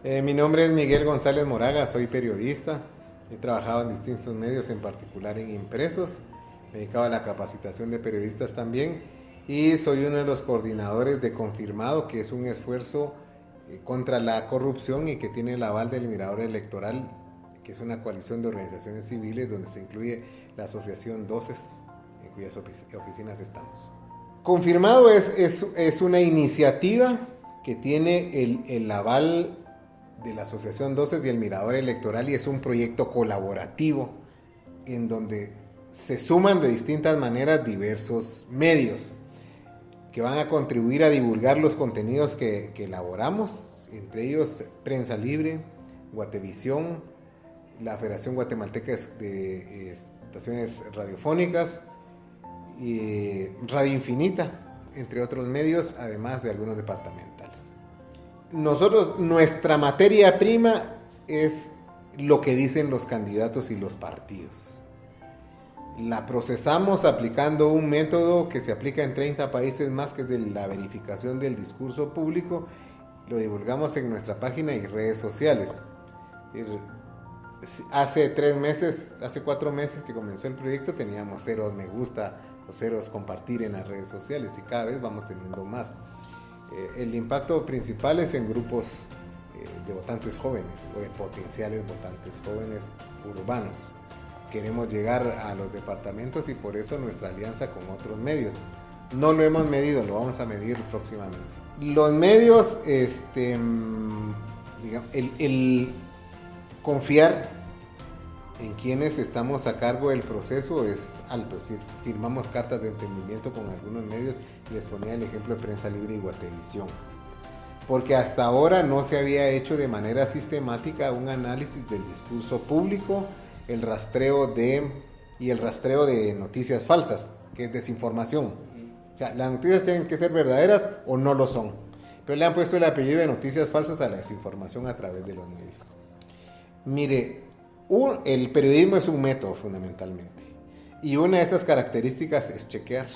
Mi nombre es Miguel González Moraga, soy periodista. He trabajado en distintos medios, en particular en impresos. Me he dedicado a la capacitación de periodistas también. Y soy uno de los coordinadores de Confirmado, que es un esfuerzo contra la corrupción y que tiene el aval del Mirador Electoral, que es una coalición de organizaciones civiles donde se incluye la asociación DOCES, en cuyas oficinas estamos. Confirmado es una iniciativa que tiene el aval de la Asociación DOCES y el Mirador Electoral, y es un proyecto colaborativo en donde se suman de distintas maneras diversos medios que van a contribuir a divulgar los contenidos que elaboramos, entre ellos Prensa Libre, Guatevisión, la Federación Guatemalteca de Estaciones Radiofónicas y Radio Infinita, entre otros medios, además de algunos departamentales. Nuestra materia prima es lo que dicen los candidatos y los partidos. La procesamos aplicando un método que se aplica en 30 países más, que es de la verificación del discurso público. Lo divulgamos en nuestra página y redes sociales. Hace 4 meses que comenzó el proyecto, teníamos 0 me gusta o 0 compartir en las redes sociales, y cada vez vamos teniendo más. El impacto principal es en grupos de votantes jóvenes o de potenciales votantes jóvenes urbanos. Queremos llegar a los departamentos y por eso nuestra alianza con otros medios. No lo hemos medido, lo vamos a medir próximamente. Los medios, el confiar en quienes estamos a cargo del proceso es alto. Si firmamos cartas de entendimiento con algunos medios, les ponía el ejemplo de Prensa Libre y Guatevisión, porque hasta ahora no se había hecho de manera sistemática un análisis del discurso público, el rastreo de noticias falsas, que es desinformación. O sea, las noticias tienen que ser verdaderas o no lo son, pero le han puesto el apellido de noticias falsas a la desinformación a través de los medios. Mire, el periodismo es un método fundamentalmente, y una de esas características es chequear.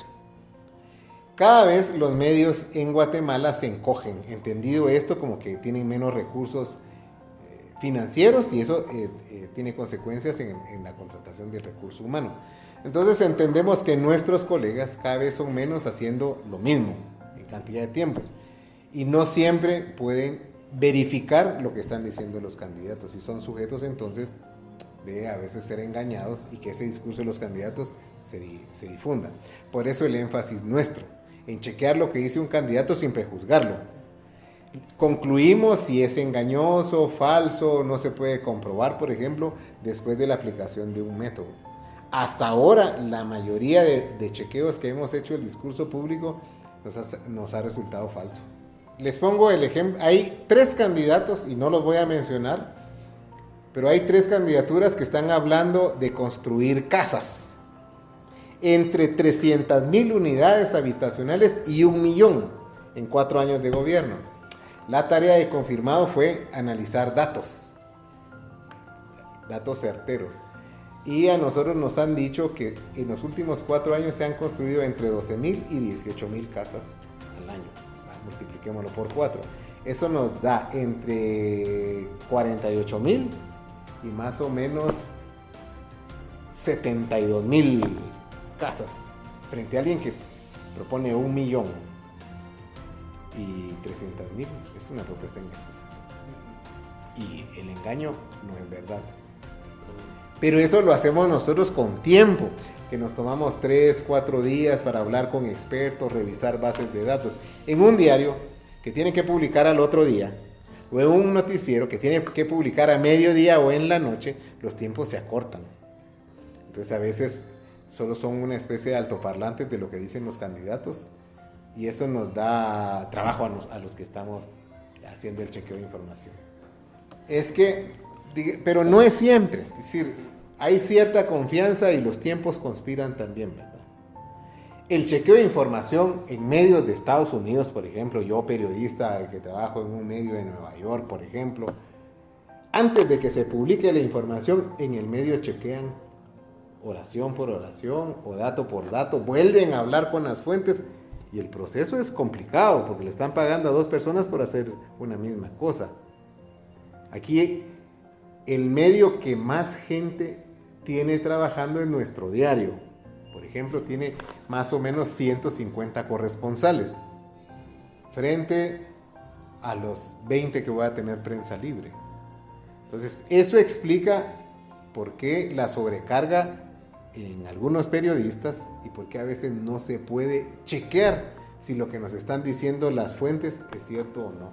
Cada vez los medios en Guatemala se encogen, entendido esto como que tienen menos recursos financieros, y eso tiene consecuencias en la contratación del recurso humano. Entonces entendemos que nuestros colegas cada vez son menos haciendo lo mismo en cantidad de tiempos, y no siempre pueden verificar lo que están diciendo los candidatos, y son sujetos entonces de a veces ser engañados y que ese discurso de los candidatos se difunda. Por eso el énfasis nuestro en chequear lo que dice un candidato sin prejuzgarlo. Concluimos si es engañoso, falso, no se puede comprobar, por ejemplo, después de la aplicación de un método. Hasta ahora, la mayoría de chequeos que hemos hecho del discurso público nos ha resultado falso. Les pongo el ejemplo. Hay 3 candidatos, y no los voy a mencionar, pero hay 3 candidaturas que están hablando de construir casas, entre 300,000 unidades habitacionales y 1,000,000 en 4 años de gobierno. La tarea de Confirmado fue analizar datos certeros, y a nosotros nos han dicho que en los últimos 4 años se han construido entre 12,000 y 18,000 casas al año. Multipliquémoslo por 4. Eso nos da entre 48,000 y más o menos 72,000 casas, frente a alguien que propone 1,000,000 y 300,000. Es una propuesta engañosa, y el engaño no es verdad. Pero eso lo hacemos nosotros con tiempo, que nos tomamos 3-4 días para hablar con expertos, revisar bases de datos. En un diario que tiene que publicar al otro día, o en un noticiero que tiene que publicar a mediodía o en la noche, los tiempos se acortan. Entonces a veces solo son una especie de altoparlantes de lo que dicen los candidatos, y eso nos da trabajo a los que estamos haciendo el chequeo de información. Pero no es siempre, es decir, hay cierta confianza y los tiempos conspiran también, ¿verdad? El chequeo de información en medios de Estados Unidos, por ejemplo, yo periodista que trabajo en un medio de Nueva York, por ejemplo, antes de que se publique la información, en el medio chequean oración por oración o dato por dato, vuelven a hablar con las fuentes, y el proceso es complicado porque le están pagando a 2 personas por hacer una misma cosa. Aquí el medio que más gente tiene trabajando en nuestro diario, por ejemplo, tiene más o menos 150 corresponsales frente a los 20 que voy a tener Prensa Libre. Entonces, eso explica por qué la sobrecarga en algunos periodistas y por qué a veces no se puede chequear si lo que nos están diciendo las fuentes es cierto o no.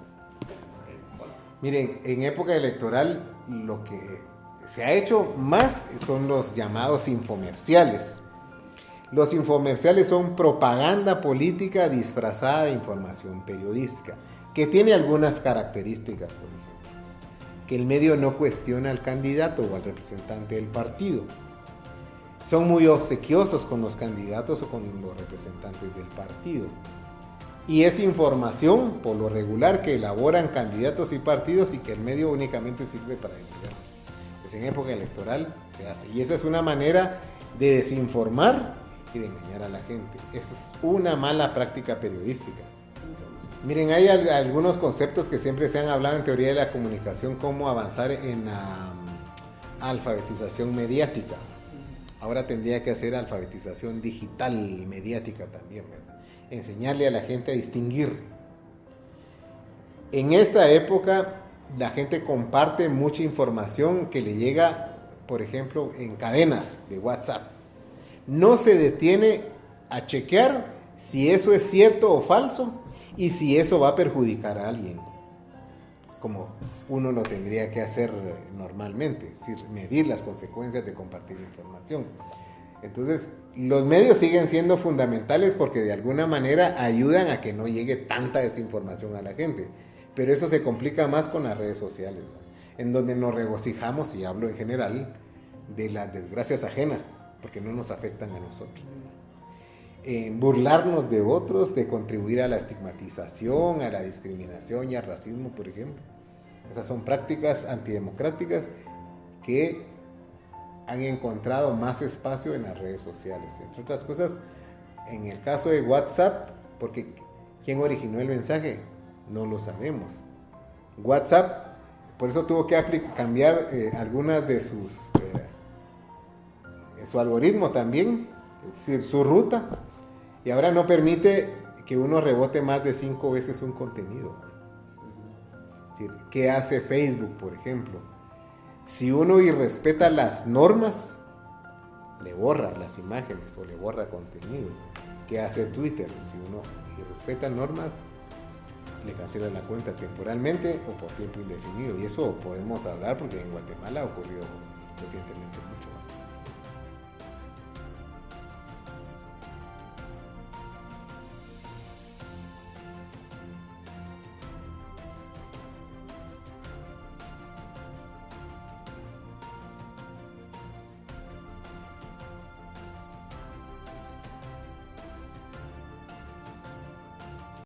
Miren, en época electoral lo que se ha hecho más son los llamados infomerciales. Los infomerciales son propaganda política disfrazada de información periodística, que tiene algunas características, por ejemplo, que el medio no cuestiona al candidato o al representante del partido. Son muy obsequiosos con los candidatos o con los representantes del partido. Y es información, por lo regular, que elaboran candidatos y partidos y que el medio únicamente sirve para divulgarlos. Pues en época electoral se hace. Y esa es una manera de desinformar y de engañar a la gente. Esa es una mala práctica periodística. Miren, hay algunos conceptos que siempre se han hablado en teoría de la comunicación, cómo avanzar en la alfabetización mediática. Ahora tendría que hacer alfabetización digital y mediática también, ¿verdad? Enseñarle a la gente a distinguir. En esta época la gente comparte mucha información que le llega, por ejemplo, en cadenas de WhatsApp. No se detiene a chequear si eso es cierto o falso y si eso va a perjudicar a alguien, como uno lo tendría que hacer normalmente, es decir, medir las consecuencias de compartir información. Entonces, los medios siguen siendo fundamentales porque de alguna manera ayudan a que no llegue tanta desinformación a la gente. Pero eso se complica más con las redes sociales, ¿no? En donde nos regocijamos, y hablo en general, de las desgracias ajenas, porque no nos afectan a nosotros. Burlarnos de otros, de contribuir a la estigmatización, a la discriminación y al racismo, por ejemplo. Esas son prácticas antidemocráticas que han encontrado más espacio en las redes sociales. Entre otras cosas, en el caso de WhatsApp, porque ¿quién originó el mensaje? No lo sabemos. WhatsApp, por eso tuvo que cambiar algunas de su algoritmo también, es decir, su ruta, y ahora no permite que uno rebote más de 5 veces un contenido. Es decir, ¿qué hace Facebook, por ejemplo? Si uno irrespeta las normas, le borra las imágenes o le borra contenidos. ¿Qué hace Twitter? Si uno irrespeta normas, le cancela la cuenta temporalmente o por tiempo indefinido. Y eso podemos hablar porque en Guatemala ocurrió recientemente mucho.